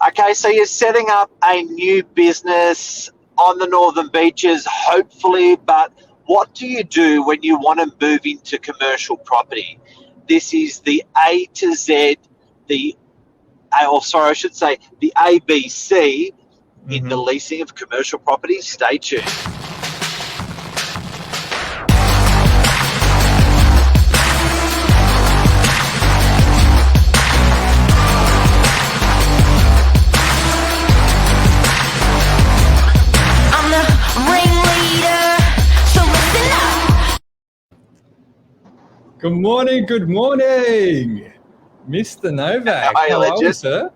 Okay, so you're setting up a new business on the Northern Beaches, hopefully, but what do you do when you want to move into commercial property? This is the A to Z, the ABC in the leasing of commercial property. Stay tuned. Good morning, Mr. Novak. How are you, sir?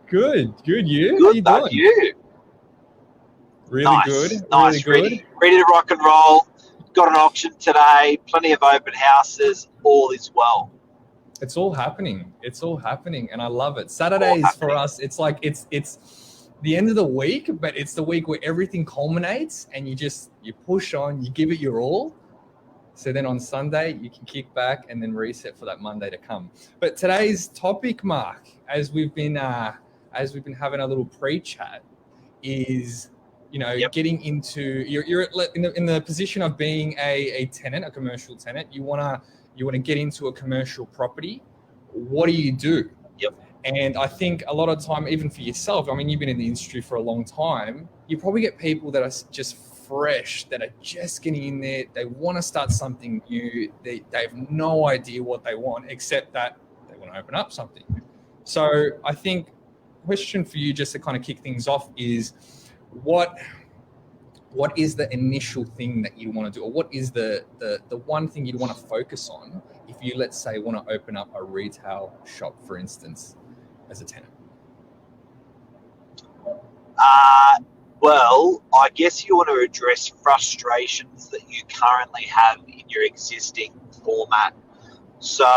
Good. You? Good, How you doing? You? Really nice, good. Nice, really good. Ready to rock and roll. Got an auction today. Plenty of open houses. All is well. It's all happening, and I love it. Saturdays for us, it's like it's the end of the week, but it's the week where everything culminates, and you push on, you give it your all. So then on Sunday, you can kick back and then reset for that Monday to come. But today's topic, Mark, as we've been having a little pre-chat, is getting into you're in the position of being a tenant, a commercial tenant. You wanna get into a commercial property. What do you do? Yep. And I think a lot of time, even for yourself, I mean, you've been in the industry for a long time. You probably get people that are just fresh, that are just getting in there. They want to start something new. They have no idea what they want, except that they want to open up something. So I think question for you, just to kind of kick things off, is what is the initial thing that you want to do, or what is the one thing you'd want to focus on if you, let's say, want to open up a retail shop, for instance, as a tenant? Well, I guess you want to address frustrations that you currently have in your existing format. So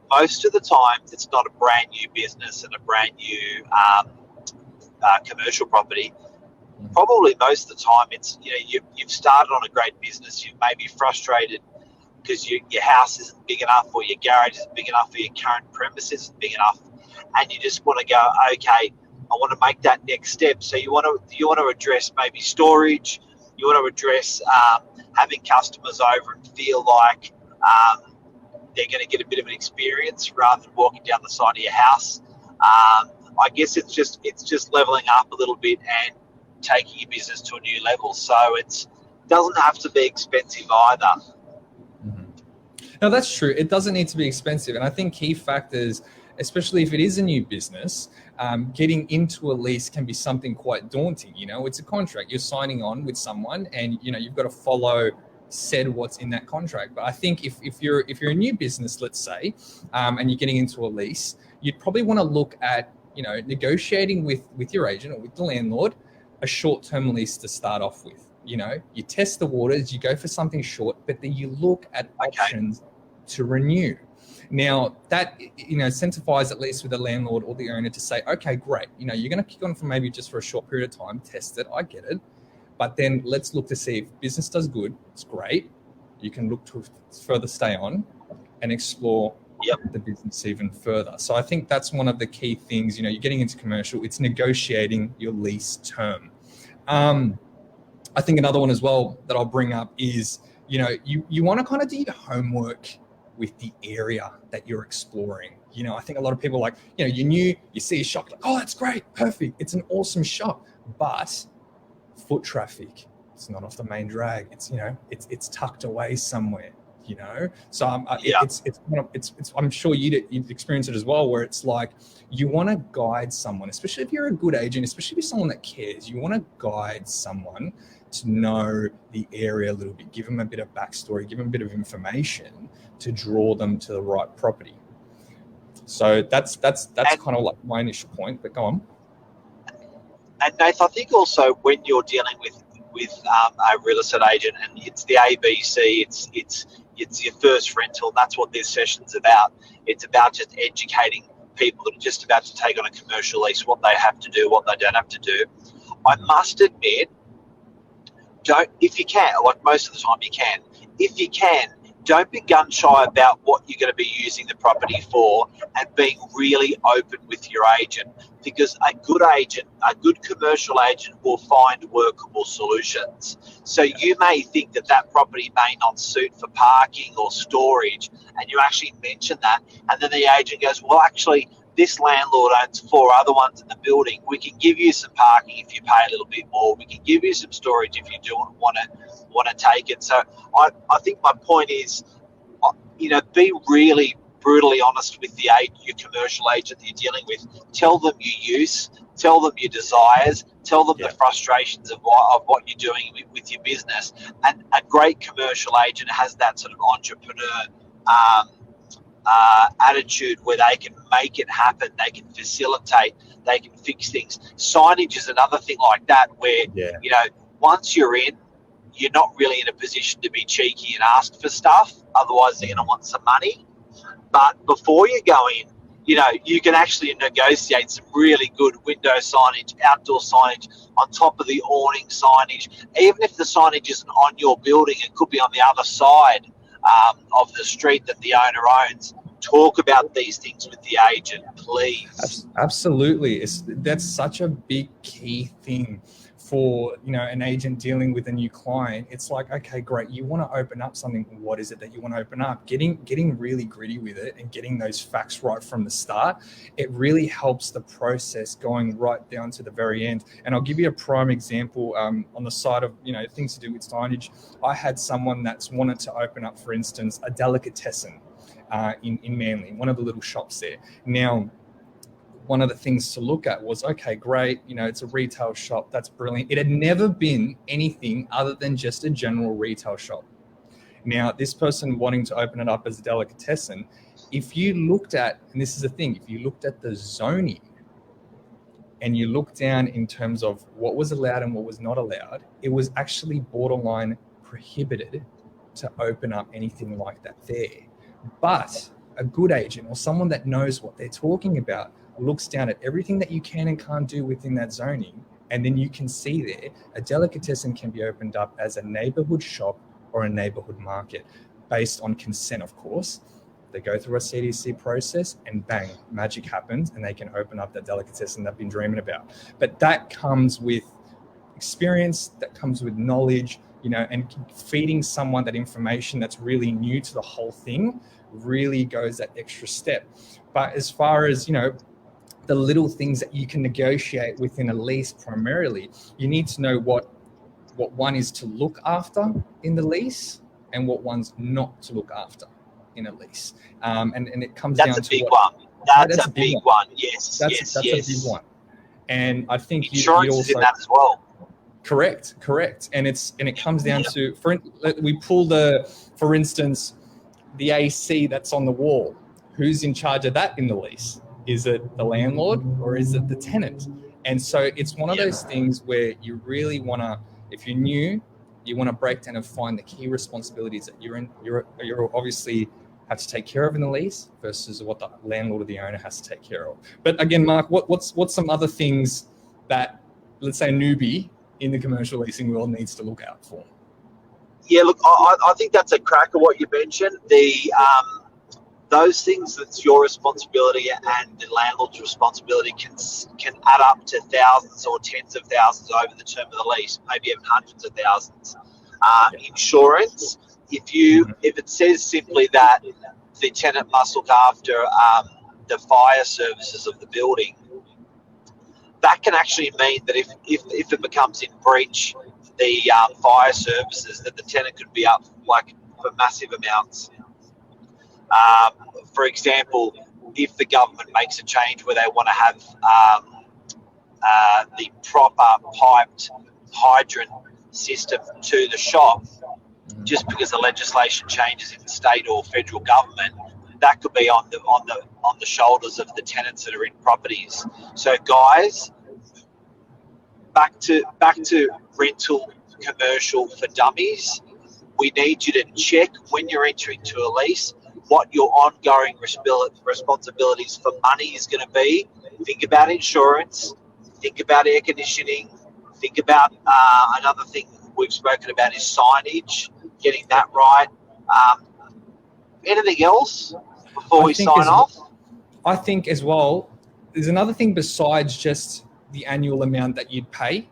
most of the time, it's not a brand new business and a brand new commercial property. Probably most of the time, it's you've started on a great business. You may be frustrated because your house isn't big enough, or your garage isn't big enough, or your current premise isn't big enough, and you just want to go, okay, I want to make that next step. So you want to address maybe storage. You want to address having customers over and feel like they're going to get a bit of an experience rather than walking down the side of your house. I guess it's just leveling up a little bit and taking your business to a new level. So it doesn't have to be expensive either. No, that's true. It doesn't need to be expensive. And I think key factors, especially if it is a new business, getting into a lease can be something quite daunting. It's a contract. You're signing on with someone, and you've got to follow what's in that contract. But I think if you're a new business, let's say, and you're getting into a lease, you'd probably want to look at negotiating with your agent or with the landlord a short-term lease to start off with. You test the waters, you go for something short, but then you look at options to renew. Now that incentivizes, at least with the landlord or the owner, to say, okay, great, you're going to kick on for maybe just for a short period of time, test it, I get it, but then let's look to see if business does good. It's great. You can look to further stay on and explore the business even further. So I think that's one of the key things. You're getting into commercial, it's negotiating your lease term. I think another one as well that I'll bring up is, you want to kind of do your homework with the area that you're exploring. I think a lot of people like, you're new, you see a shop, like, oh, that's great, perfect, it's an awesome shop, but foot traffic, it's not off the main drag, it's tucked away somewhere. So I'm sure you've experienced it as well, where it's like you want to guide someone, especially if you're a good agent, especially if you're someone that cares. You want to guide someone to know the area a little bit, give them a bit of backstory, give them a bit of information to draw them to the right property. So that's kind of like my initial point. But go on. And Nath, I think also when you're dealing with a real estate agent, and it's the ABC, it's your first rental. That's what this session's about. It's about just educating people that are just about to take on a commercial lease, what they have to do, what they don't have to do. I must admit, if you can, like most of the time you can, if you can, don't be gun shy about what you're going to be using the property for, and being really open with your agent, because a good commercial agent will find workable solutions. So you may think that property may not suit for parking or storage, and you actually mention that, and then the agent goes, well, actually, this landlord owns 4 other ones in the building. We can give you some parking if you pay a little bit more. We can give you some storage if you do want to take it. So I think my point is, be really brutally honest with your commercial agent that you're dealing with. Tell them your use, tell them your desires, tell them the frustrations of what you're doing with your business. And a great commercial agent has that sort of entrepreneur attitude where they can make it happen, they can facilitate, they can fix things. Signage is another thing like that, where once you're in, you're not really in a position to be cheeky and ask for stuff, otherwise they're going to want some money. But before you go in, you can actually negotiate some really good window signage, outdoor signage, on top of the awning signage. Even if the signage isn't on your building, it could be on the other side of the street that the owner owns. Talk about these things with the agent, please. Absolutely. That's such a big key thing for an agent dealing with a new client. It's like, okay, great, you want to open up something. What is it that you want to open up? Getting really gritty with it and getting those facts right from the start, it really helps the process going right down to the very end. And I'll give you a prime example on the side of things to do with signage. I had someone that's wanted to open up, for instance, a delicatessen in Manly, one of the little shops there. Now, one of the things to look at was, okay, great, it's a retail shop. That's brilliant. It had never been anything other than just a general retail shop. Now, this person wanting to open it up as a delicatessen, if you looked at, and this is the thing, if you looked at the zoning and you looked down in terms of what was allowed and what was not allowed, it was actually borderline prohibited to open up anything like that there. But a good agent or someone that knows what they're talking about looks down at everything that you can and can't do within that zoning, and then you can see there a delicatessen can be opened up as a neighborhood shop or a neighborhood market based on consent, of course. They go through a CDC process and bang, magic happens, and they can open up that delicatessen they've been dreaming about. But that comes with experience, that comes with knowledge, and feeding someone that information that's really new to the whole thing really goes that extra step. But as far as, the little things that you can negotiate within a lease primarily, you need to know what one is to look after in the lease and what one's not to look after in a lease. And it comes down to That's a big one. That's a big one. Yes, that's a big one. And I think insurance is in that as well. Correct. And it comes down to, we pull for instance, the AC that's on the wall. Who's in charge of that in the lease? Is it the landlord or is it the tenant? And so it's one of those things where you really want to, if you're new, you want to break down and find the key responsibilities that you're obviously have to take care of in the lease versus what the landlord or the owner has to take care of. But again, Mark, what's some other things that, let's say, a newbie in the commercial leasing world needs to look out for? Yeah, look, I think that's a cracker what you mentioned. Those things that's your responsibility and the landlord's responsibility can add up to thousands or tens of thousands over the term of the lease, maybe even hundreds of thousands. Insurance, if it says simply that the tenant must look after the fire services of the building, that can actually mean that if it becomes in breach, the fire services, that the tenant could be up for massive amounts. For example, if the government makes a change where they want to have the proper piped hydrant system to the shop, just because the legislation changes in the state or federal government, that could be on the shoulders of the tenants that are in properties. So, guys, back to rental commercial for dummies. We need you to check when you're entering to a lease what your ongoing responsibilities for money is going to be. Think about insurance. Think about air conditioning. Think about another thing we've spoken about is signage, getting that right. Anything else before we sign off? I think as well, there's another thing besides just the annual amount that you'd pay.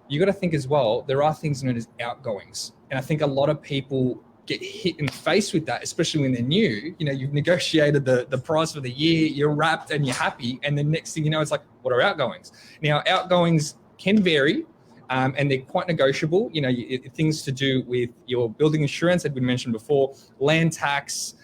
You got to think as well, there are things known as outgoings. And I think a lot of people get hit in the face with that, especially when they're new. You know, you've negotiated the price for the year, you're wrapped and you're happy. And the next thing you know, it's like, what are outgoings? Now, outgoings can vary and they're quite negotiable. You know, things to do with your building insurance that we mentioned before, land tax,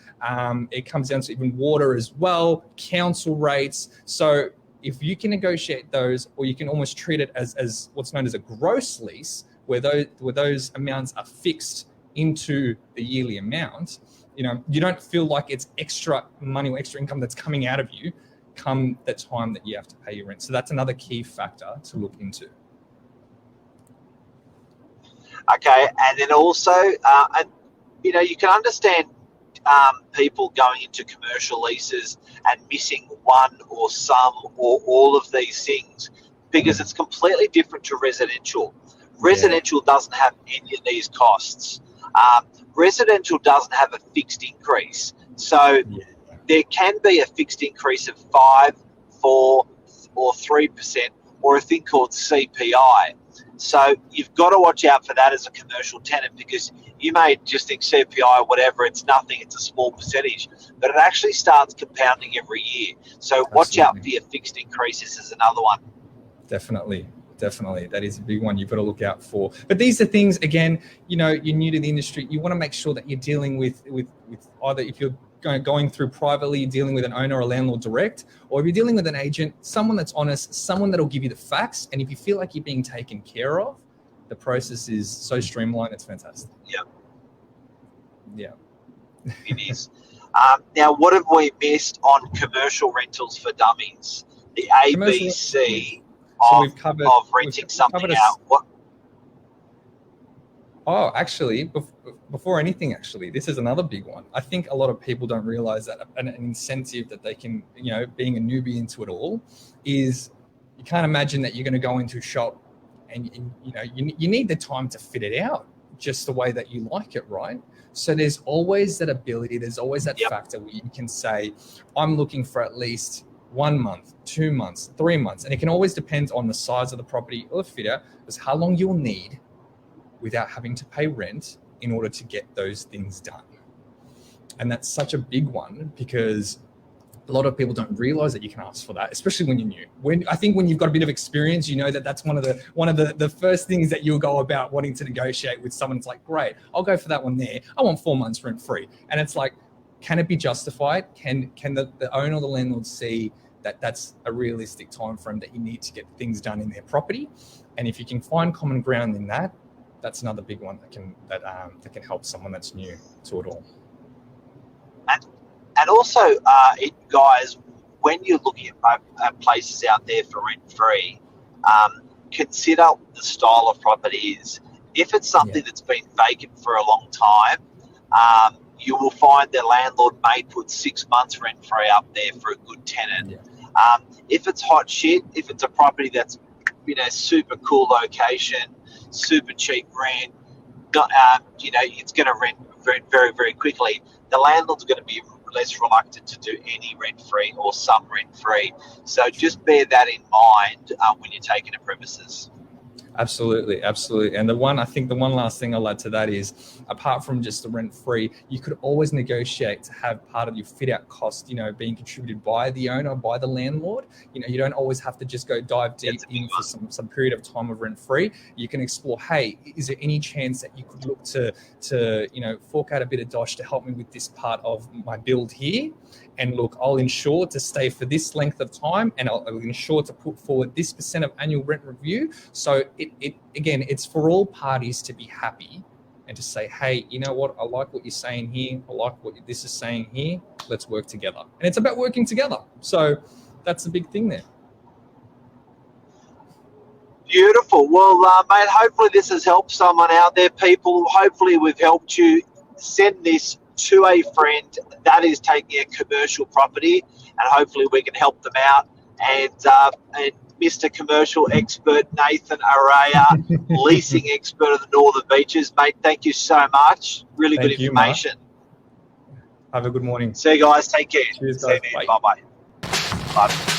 it comes down to even water as well, council rates. So if you can negotiate those, or you can almost treat it as what's known as a gross lease, where those amounts are fixed into the yearly amount, you know, you don't feel like it's extra money or extra income that's coming out of you come the time that you have to pay your rent. So that's another key factor to look into. Okay, and then also, you know, you can understand people going into commercial leases and missing one or some or all of these things because it's completely different to residential. Residential doesn't have any of these costs. Residential doesn't have a fixed increase. So there can be a fixed increase of 5, 4, or 3%, or a thing called CPI. So you've got to watch out for that as a commercial tenant, because you may just think CPI, whatever, it's nothing, it's a small percentage, but it actually starts compounding every year. So watch out for your fixed increases is another one. Definitely. That is a big one you've got to look out for. But these are things, again, you know, you're new to the industry. You want to make sure that you're dealing with either, if you're going through privately, you're dealing with an owner or a landlord direct, or if you're dealing with an agent, someone that's honest, someone that'll give you the facts. And if you feel like you're being taken care of, the process is so streamlined, it's fantastic. Yeah. It is. Now, what have we missed on commercial rentals for dummies? The ABC of renting something out. Oh, actually, before anything, this is another big one. I think a lot of people don't realize that an incentive that they can, you know, being a newbie into it all, is you can't imagine that you're going to go into a shop and you know, you need the time to fit it out just the way that you like it, right? So there's always that ability, there's always that factor where you can say, I'm looking for at least 1 month, 2 months, 3 months. And it can always depend on the size of the property or the fit out, is how long you'll need without having to pay rent in order to get those things done. And that's such a big one, because a lot of people don't realize that you can ask for that, especially when you're new. I think when you've got a bit of experience, you know that's one of the first things that you'll go about wanting to negotiate with someone. It's like, great, I'll go for that one there. I want 4 months rent free. And it's like, can it be justified? Can the owner or the landlord see that that's a realistic time frame that you need to get things done in their property? And if you can find common ground in that, that's another big one that can help someone that's new to it all. And also, guys, when you're looking at places out there for rent-free, consider the style of property is. If it's something that's been vacant for a long time, you will find the landlord may put 6 months rent-free up there for a good tenant. If it's hot shit, if it's a property that's, you know, super cool location, super cheap rent, you know, it's going to rent very, very, very quickly. The landlord's going to be less reluctant to do any rent-free or some rent-free. So just bear that in mind when you're taking a premises. Absolutely. And the one last thing I'll add to that is, apart from just the rent-free, you could always negotiate to have part of your fit-out cost, you know, being contributed by the owner, by the landlord. You know, you don't always have to just go dive deep in for some period of time of rent-free. You can explore, hey, is there any chance that you could look to you know, fork out a bit of dosh to help me with this part of my build here? And look, I'll ensure to stay for this length of time, and I'll ensure to put forward this % of annual rent review. So it's for all parties to be happy and to say, hey, you know what? I like what you're saying here. I like what this is saying here. Let's work together. And it's about working together. So that's the big thing there. Beautiful. Well, mate, hopefully this has helped someone out there, people. Hopefully we've helped you. Send this to a friend that is taking a commercial property, and hopefully we can help them out. And Mr. Commercial Expert Nathan Araya, leasing expert of the Northern Beaches, mate, thank you so much. Really good information. Have a good morning. See you guys. Take care. Cheers, See guys. you. Bye-bye. Bye.